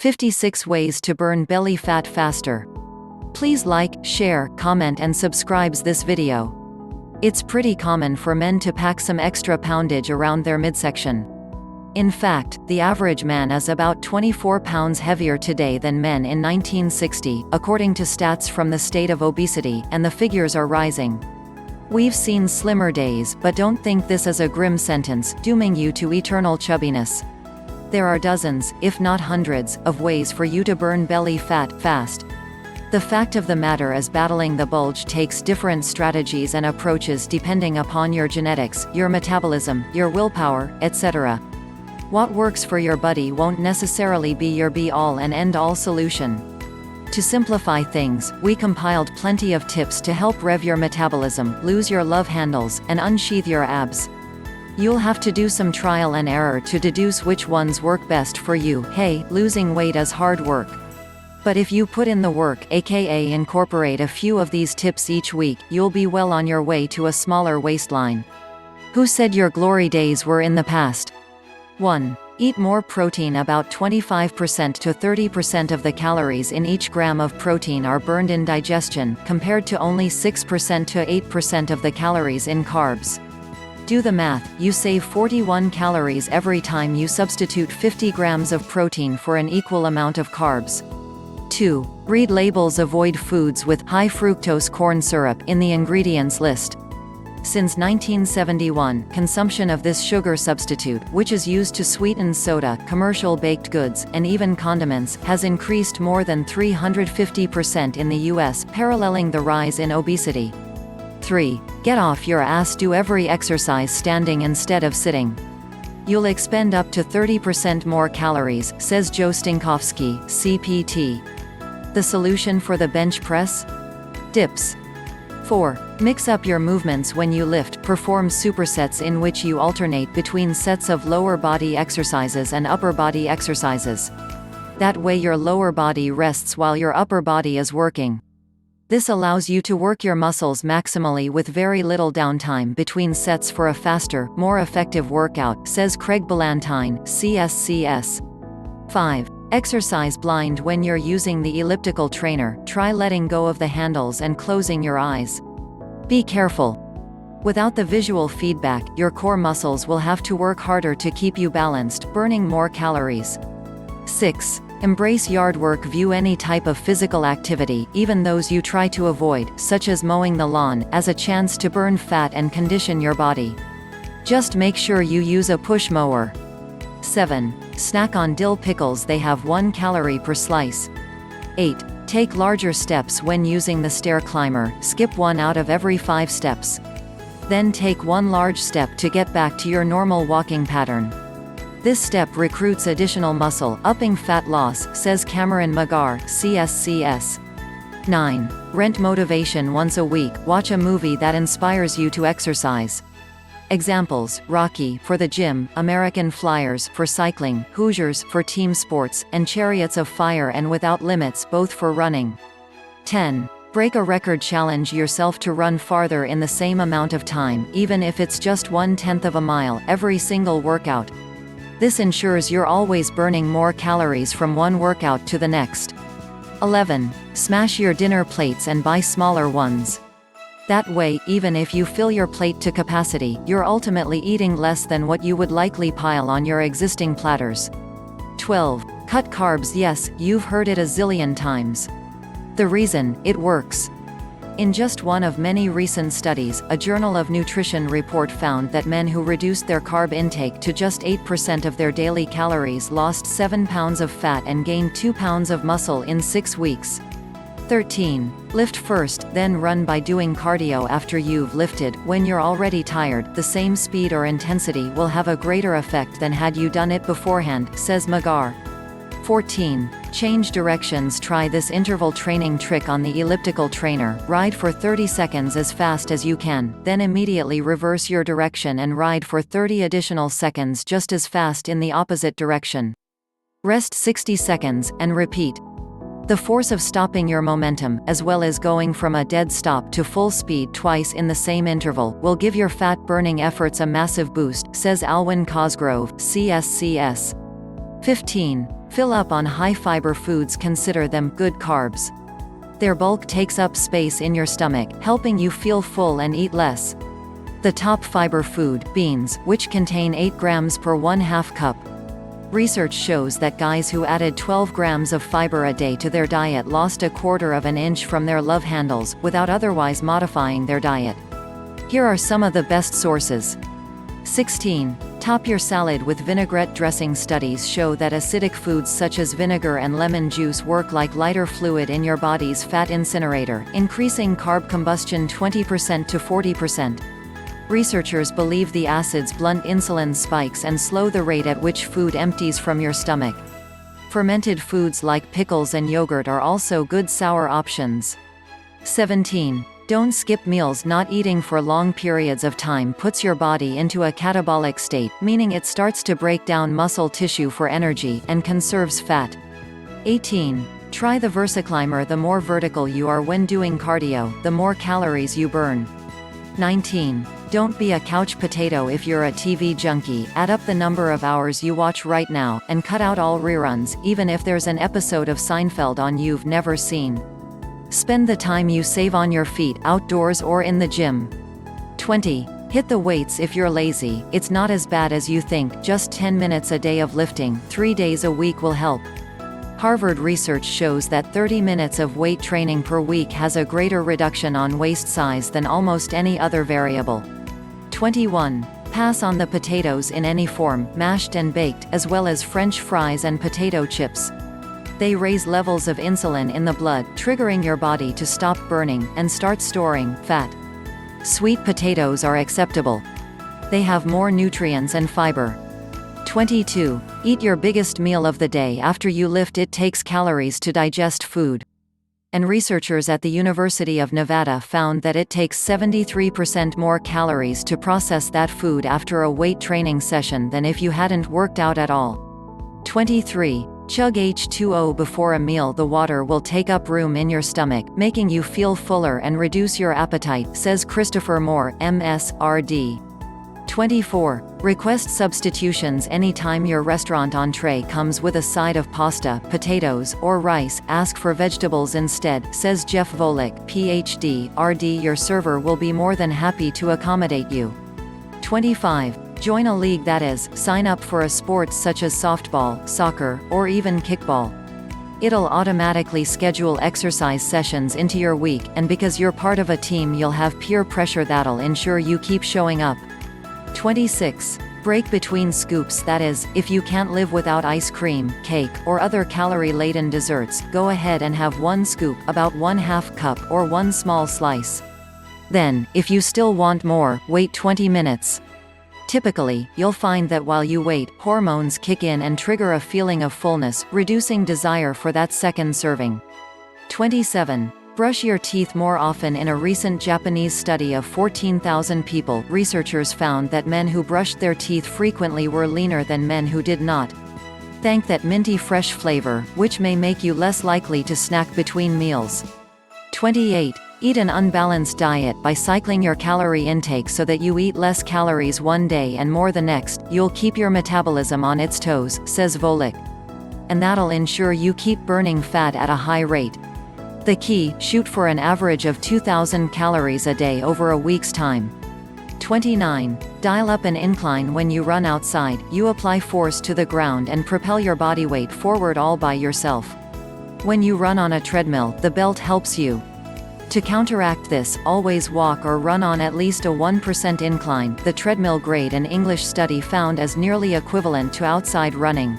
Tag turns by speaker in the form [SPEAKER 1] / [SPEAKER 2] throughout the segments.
[SPEAKER 1] 56 Ways to Burn Belly Fat Faster. Please like, share, comment and subscribe this video. It's pretty common for men to pack some extra poundage around their midsection. In fact, the average man is about 24 pounds heavier today than men in 1960, according to stats from the State of Obesity, and the figures are rising. We've seen slimmer days, but don't think this is a grim sentence, dooming you to eternal chubbiness. There are dozens, if not hundreds, of ways for you to burn belly fat fast. The fact of the matter is battling the bulge takes different strategies and approaches depending upon your genetics, your metabolism, your willpower, etc. What works for your body won't necessarily be your be-all and end-all solution. To simplify things, we compiled plenty of tips to help rev your metabolism, lose your love handles, and unsheath your abs. You'll have to do some trial and error to deduce which ones work best for you. Hey, losing weight is hard work. But if you put in the work, aka incorporate a few of these tips each week, you'll be well on your way to a smaller waistline. Who said your glory days were in the past? 1. Eat more protein. About 25% to 30% of the calories in each gram of protein are burned in digestion, compared to only 6% to 8% of the calories in carbs. Do the math, you save 41 calories every time you substitute 50 grams of protein for an equal amount of carbs. 2. Read labels. Avoid foods with high fructose corn syrup in the ingredients list. Since 1971, consumption of this sugar substitute, which is used to sweeten soda, commercial baked goods, and even condiments, has increased more than 350% in the US, paralleling the rise in obesity. 3. Get off your ass. Do every exercise standing instead of sitting. You'll expend up to 30% more calories, says Joe Stinkowski, CPT. The solution for the bench press? Dips. 4. Mix up your movements when you lift. Perform supersets in which you alternate between sets of lower body exercises and upper body exercises. That way your lower body rests while your upper body is working. This allows you to work your muscles maximally with very little downtime between sets for a faster, more effective workout, says Craig Ballantyne, CSCS. 5. Exercise blind. When you're using the elliptical trainer, try letting go of the handles and closing your eyes. Be careful. Without the visual feedback, your core muscles will have to work harder to keep you balanced, burning more calories. 6. Embrace yard work. View any type of physical activity, even those you try to avoid, such as mowing the lawn, as a chance to burn fat and condition your body. Just make sure you use a push mower. 7. Snack on dill pickles. They have 1 calorie per slice. 8. Take larger steps when using the stair climber. Skip 1 out of every 5 steps. Then take 1 large step to get back to your normal walking pattern. This step recruits additional muscle, upping fat loss, says Cameron Magar, CSCS. 9. Rent motivation. Once a week, watch a movie that inspires you to exercise. Examples: Rocky for the gym, American Flyers for cycling, Hoosiers for team sports, and Chariots of Fire and Without Limits both for running. 10. Break a record. Challenge yourself to run farther in the same amount of time, even if it's just 1/10 of a mile, every single workout. This ensures you're always burning more calories from one workout to the next. 11. Smash your dinner plates and buy smaller ones. That way, even if you fill your plate to capacity, you're ultimately eating less than what you would likely pile on your existing platters. 12. Cut carbs. Yes, you've heard it a zillion times. The reason: it works. In just one of many recent studies, a Journal of Nutrition report found that men who reduced their carb intake to just 8% of their daily calories lost 7 pounds of fat and gained 2 pounds of muscle in 6 weeks. 13. Lift first, then run. By doing cardio after you've lifted, when you're already tired, the same speed or intensity will have a greater effect than had you done it beforehand, says Magar. 14. Change directions. Try this interval training trick on the elliptical trainer. Ride for 30 seconds as fast as you can, then immediately reverse your direction and ride for 30 additional seconds just as fast in the opposite direction. Rest 60 seconds, and repeat. The force of stopping your momentum, as well as going from a dead stop to full speed twice in the same interval, will give your fat-burning efforts a massive boost, says Alwyn Cosgrove, CSCS. 15. Fill up on high-fiber foods. Consider them good carbs. Their bulk takes up space in your stomach, helping you feel full and eat less. The top fiber food, beans, which contain 8 grams per 1/2 cup. Research shows that guys who added 12 grams of fiber a day to their diet lost 1/4 of an inch from their love handles, without otherwise modifying their diet. Here are some of the best sources. 16. Top your salad with vinaigrette dressing. Studies show that acidic foods such as vinegar and lemon juice work like lighter fluid in your body's fat incinerator, increasing carb combustion 20% to 40%. Researchers believe the acids blunt insulin spikes and slow the rate at which food empties from your stomach. Fermented foods like pickles and yogurt are also good sour options. 17. Don't skip meals. Not eating for long periods of time puts your body into a catabolic state, meaning it starts to break down muscle tissue for energy, and conserves fat. 18. Try the VersaClimber. The more vertical you are when doing cardio, the more calories you burn. 19. Don't be a couch potato. If you're a TV junkie, add up the number of hours you watch right now, and cut out all reruns, even if there's an episode of Seinfeld on you've never seen. Spend the time you save on your feet, outdoors or in the gym. 20. Hit the weights. If you're lazy, it's not as bad as you think. Just 10 minutes a day of lifting, 3 days a week will help. Harvard research shows that 30 minutes of weight training per week has a greater reduction on waist size than almost any other variable. 21. Pass on the potatoes in any form, mashed and baked, as well as French fries and potato chips. They raise levels of insulin in the blood, triggering your body to stop burning, and start storing fat. Sweet potatoes are acceptable. They have more nutrients and fiber. 22. Eat your biggest meal of the day after you lift. It takes calories to digest food. And researchers at the University of Nevada found that it takes 73% more calories to process that food after a weight training session than if you hadn't worked out at all. 23. Chug H2O before a meal. The water will take up room in your stomach, making you feel fuller and reduce your appetite, says Christopher Moore, MS.RD. 24. Request substitutions. Anytime your restaurant entree comes with a side of pasta, potatoes, or rice, ask for vegetables instead, says Jeff Volek, Ph.D., RD. Your server will be more than happy to accommodate you. 25. Join a league. That is, sign up for a sport such as softball, soccer, or even kickball. It'll automatically schedule exercise sessions into your week, and because you're part of a team, you'll have peer pressure that'll ensure you keep showing up. 26. Break between scoops. That is, if you can't live without ice cream, cake, or other calorie-laden desserts, go ahead and have 1 scoop, about 1/2 cup, or 1 small slice. Then, if you still want more, wait 20 minutes. Typically, you'll find that while you wait, hormones kick in and trigger a feeling of fullness, reducing desire for that second serving. 27. Brush your teeth more often. In a recent Japanese study of 14,000 people, researchers found that men who brushed their teeth frequently were leaner than men who did not. Thank that minty fresh flavor, which may make you less likely to snack between meals. 28. Eat an unbalanced diet. By cycling your calorie intake so that you eat less calories one day and more the next, you'll keep your metabolism on its toes, says Volek. And that'll ensure you keep burning fat at a high rate. The key: shoot for an average of 2,000 calories a day over a week's time. 29. Dial up an incline. When you run outside, you apply force to the ground and propel your body weight forward all by yourself. When you run on a treadmill, the belt helps you. To counteract this, always walk or run on at least a 1% incline. The treadmill grade an English study found as nearly equivalent to outside running.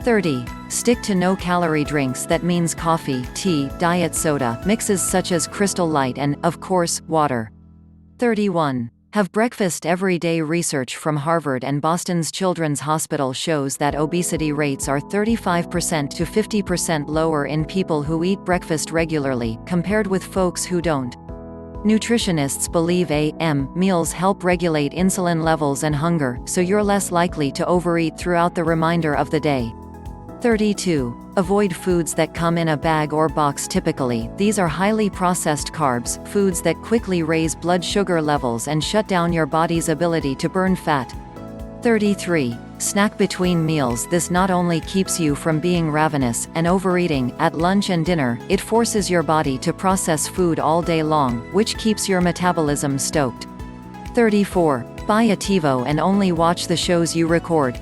[SPEAKER 1] 30. Stick to no-calorie drinks. That means coffee, tea, diet soda, mixes such as Crystal Light and, of course, water. 31. Have breakfast every day. Research from Harvard and Boston's Children's Hospital shows that obesity rates are 35% to 50% lower in people who eat breakfast regularly, compared with folks who don't. Nutritionists believe A.M. meals help regulate insulin levels and hunger, so you're less likely to overeat throughout the remainder of the day. 32. Avoid foods that come in a bag or box. Typically, these are highly processed carbs, foods that quickly raise blood sugar levels and shut down your body's ability to burn fat. 33. Snack between meals. This not only keeps you from being ravenous and overeating at lunch and dinner, it forces your body to process food all day long, which keeps your metabolism stoked. 34. Buy a TiVo and only watch the shows you record.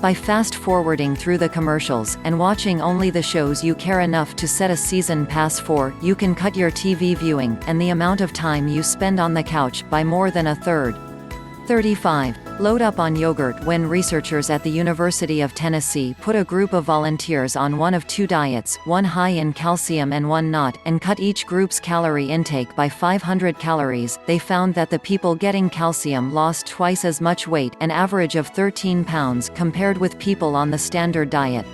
[SPEAKER 1] By fast-forwarding through the commercials, and watching only the shows you care enough to set a season pass for, you can cut your TV viewing, and the amount of time you spend on the couch, by more than a third. 35. Load up on yogurt. When researchers at the University of Tennessee put a group of volunteers on one of two diets, one high in calcium and one not, and cut each group's calorie intake by 500 calories, they found that the people getting calcium lost twice as much weight, an average of 13 pounds, compared with people on the standard diet.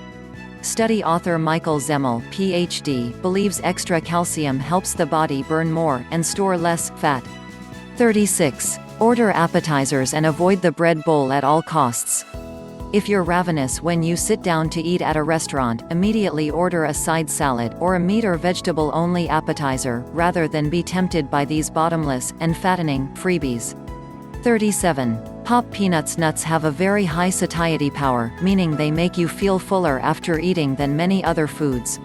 [SPEAKER 1] Study author Michael Zemmel, Ph.D., believes extra calcium helps the body burn more, and store less, fat. 36. Order appetizers and avoid the bread bowl at all costs. If you're ravenous when you sit down to eat at a restaurant, immediately order a side salad, or a meat or vegetable-only appetizer, rather than be tempted by these bottomless, and fattening, freebies. 37. Pop peanuts. Nuts have a very high satiety power, meaning they make you feel fuller after eating than many other foods.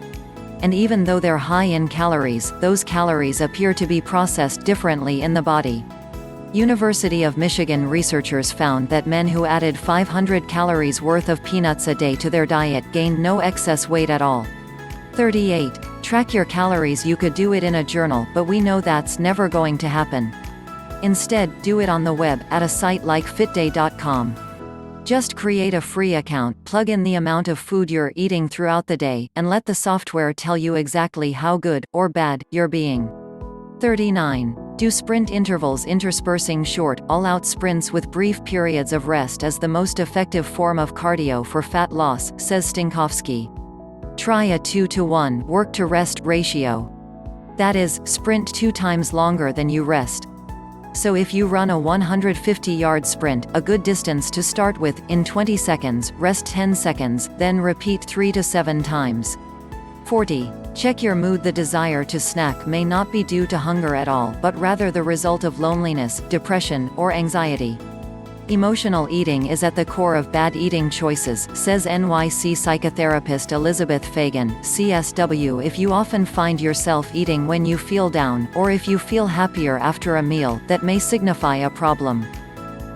[SPEAKER 1] And even though they're high in calories, those calories appear to be processed differently in the body. University of Michigan researchers found that men who added 500 calories worth of peanuts a day to their diet gained no excess weight at all. 38. Track your calories. You could do it in a journal, but we know that's never going to happen. Instead, do it on the web, at a site like fitday.com. Just create a free account, plug in the amount of food you're eating throughout the day, and let the software tell you exactly how good, or bad, you're being. 39. Do sprint intervals. Interspersing short, all-out sprints with brief periods of rest is the most effective form of cardio for fat loss, says Stinkowski. Try a 2-to-1 work-to-rest ratio. That is, sprint 2 times longer than you rest. So if you run a 150-yard sprint, a good distance to start with, in 20 seconds, rest 10 seconds, then repeat 3 to 7 times. 40. Check your mood. The desire to snack may not be due to hunger at all, but rather the result of loneliness, depression, or anxiety. Emotional eating is at the core of bad eating choices, says NYC psychotherapist Elizabeth Fagan, CSW. If you often find yourself eating when you feel down, or if you feel happier after a meal, that may signify a problem.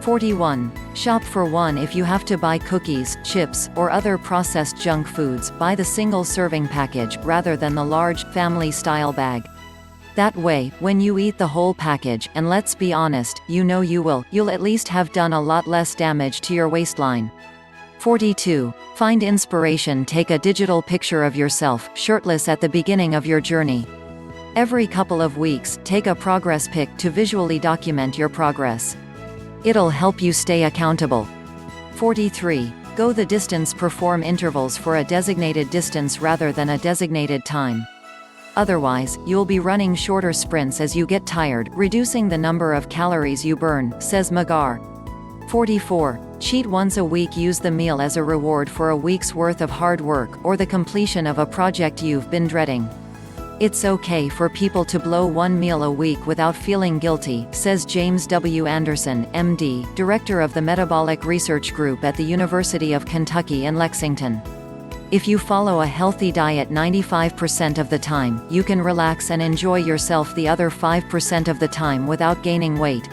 [SPEAKER 1] 41. Shop for one. If you have to buy cookies, chips, or other processed junk foods, buy the single-serving package, rather than the large, family-style bag. That way, when you eat the whole package, and let's be honest, you know you'll at least have done a lot less damage to your waistline. 42. Find inspiration. Take a digital picture of yourself, shirtless at the beginning of your journey. Every couple of weeks, take a progress pic to visually document your progress. It'll help you stay accountable. 43. Go the distance. Perform intervals for a designated distance rather than a designated time. Otherwise, you'll be running shorter sprints as you get tired, reducing the number of calories you burn, says Magar. 44. Cheat once a week. Use the meal as a reward for a week's worth of hard work, or the completion of a project you've been dreading. It's okay for people to blow one meal a week without feeling guilty, says James W. Anderson, MD, director of the Metabolic Research Group at the University of Kentucky in Lexington. If you follow a healthy diet 95% of the time, you can relax and enjoy yourself the other 5% of the time without gaining weight.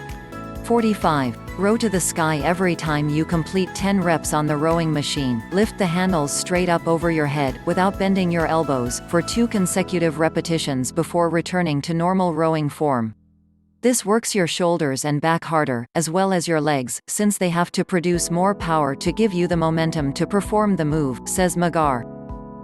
[SPEAKER 1] 45. Row to the sky. Every time you complete 10 reps on the rowing machine, lift the handles straight up over your head, without bending your elbows, for 2 consecutive repetitions before returning to normal rowing form. This works your shoulders and back harder, as well as your legs, since they have to produce more power to give you the momentum to perform the move, says Magar.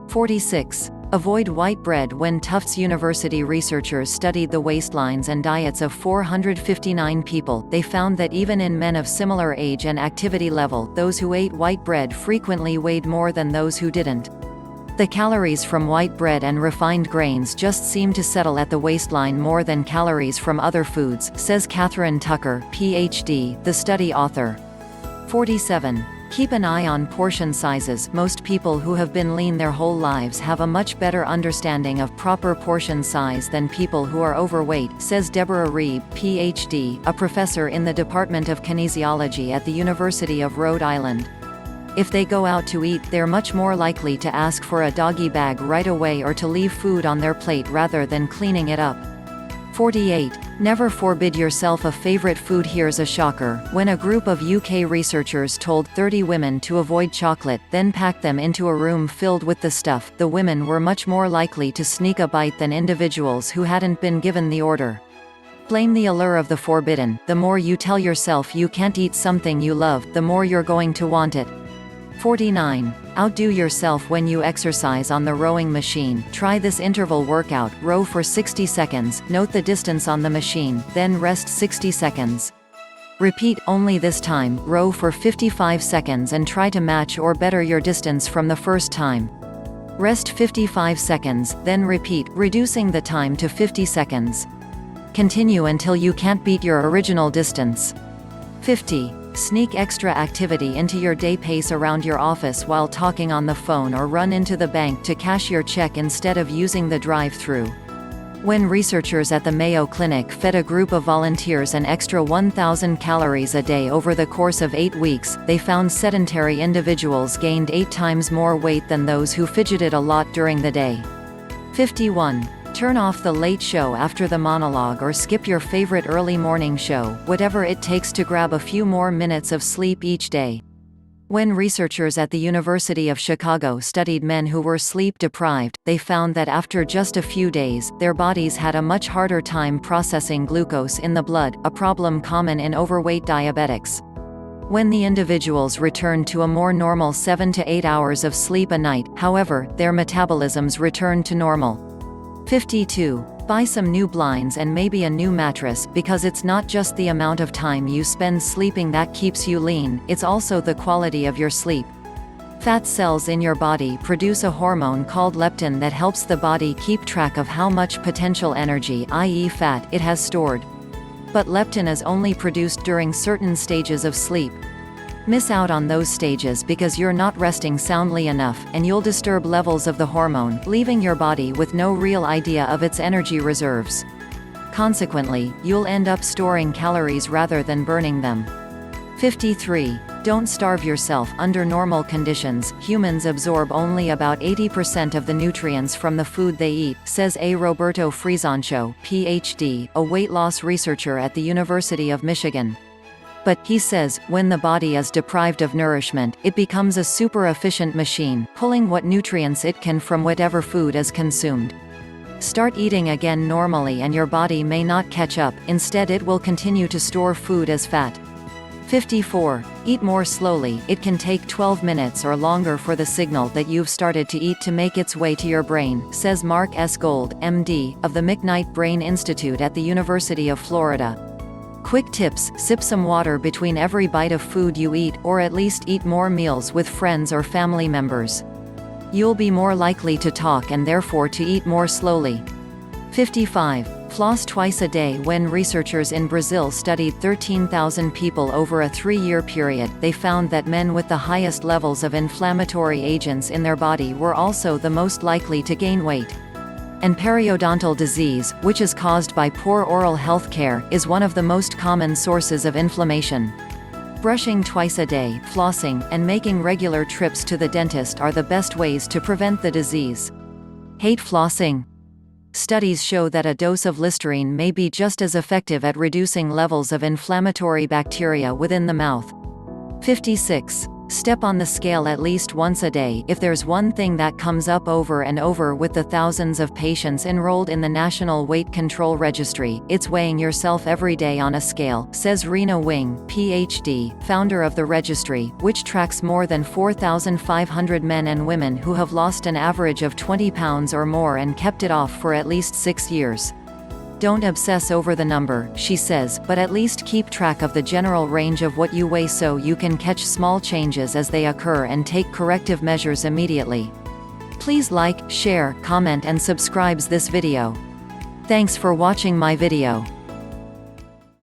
[SPEAKER 1] 46. Avoid white bread. When Tufts University researchers studied the waistlines and diets of 459 people, they found that even in men of similar age and activity level, those who ate white bread frequently weighed more than those who didn't. The calories from white bread and refined grains just seem to settle at the waistline more than calories from other foods, says Catherine Tucker, Ph.D., the study author. 47. Keep an eye on portion sizes. Most people who have been lean their whole lives have a much better understanding of proper portion size than people who are overweight, says Deborah Reeb, Ph.D., a professor in the Department of Kinesiology at the University of Rhode Island. If they go out to eat, they're much more likely to ask for a doggy bag right away or to leave food on their plate rather than cleaning it up. 48. Never forbid yourself a favorite food. Here's a shocker. When a group of UK researchers told 30 women to avoid chocolate, then packed them into a room filled with the stuff, the women were much more likely to sneak a bite than individuals who hadn't been given the order. Blame the allure of the forbidden. The more you tell yourself you can't eat something you love, the more you're going to want it. 49. Outdo yourself when you exercise on the rowing machine. Try this interval workout. Row for 60 seconds, note the distance on the machine, then rest 60 seconds. Repeat, only this time, row for 55 seconds and try to match or better your distance from the first time. Rest 55 seconds, then repeat, reducing the time to 50 seconds. Continue until you can't beat your original distance. 50. Sneak extra activity into your day. Pace around your office while talking on the phone or run into the bank to cash your check instead of using the drive-thru. When researchers at the Mayo Clinic fed a group of volunteers an extra 1,000 calories a day over the course of 8 weeks, they found sedentary individuals gained 8 times more weight than those who fidgeted a lot during the day. 51. Turn off the late show after the monologue or skip your favorite early morning show, whatever it takes to grab a few more minutes of sleep each day. When researchers at the University of Chicago studied men who were sleep-deprived, they found that after just a few days, their bodies had a much harder time processing glucose in the blood, a problem common in overweight diabetics. When the individuals returned to a more normal 7 to 8 hours of sleep a night, however, their metabolisms returned to normal. 52. Buy some new blinds and maybe a new mattress, because it's not just the amount of time you spend sleeping that keeps you lean, it's also the quality of your sleep. Fat cells in your body produce a hormone called leptin that helps the body keep track of how much potential energy, i.e. fat, it has stored. But leptin is only produced during certain stages of sleep. Miss out on those stages because you're not resting soundly enough, and you'll disturb levels of the hormone, leaving your body with no real idea of its energy reserves. Consequently, you'll end up storing calories rather than burning them. 53. Don't starve yourself. Under normal conditions, humans absorb only about 80% of the nutrients from the food they eat, says A. Roberto Frisancho, Ph.D., a weight loss researcher at the University of Michigan. But, he says, when the body is deprived of nourishment, it becomes a super-efficient machine, pulling what nutrients it can from whatever food is consumed. Start eating again normally and your body may not catch up, instead it will continue to store food as fat. 54. Eat more slowly. It can take 12 minutes or longer for the signal that you've started to eat to make its way to your brain, says Mark S. Gold, M.D., of the McKnight Brain Institute at the University of Florida. Quick tips: sip some water between every bite of food you eat, or at least eat more meals with friends or family members. You'll be more likely to talk and therefore to eat more slowly. 55. Floss twice a day. When researchers in Brazil studied 13,000 people over a 3-year period, they found that men with the highest levels of inflammatory agents in their body were also the most likely to gain weight. And periodontal disease, which is caused by poor oral health care, is one of the most common sources of inflammation. Brushing twice a day, flossing, and making regular trips to the dentist are the best ways to prevent the disease. Hate flossing? Studies show that a dose of Listerine may be just as effective at reducing levels of inflammatory bacteria within the mouth. 56. Step on the scale at least once a day. If there's one thing that comes up over and over with the thousands of patients enrolled in the National Weight Control Registry, it's weighing yourself every day on a scale, says Rena Wing, Ph.D., founder of the registry, which tracks more than 4,500 men and women who have lost an average of 20 pounds or more and kept it off for at least 6 years. Don't obsess over the number, she says, but at least keep track of the general range of what you weigh so you can catch small changes as they occur and take corrective measures immediately. Please like, share, comment and subscribe this video. Thanks for watching my video.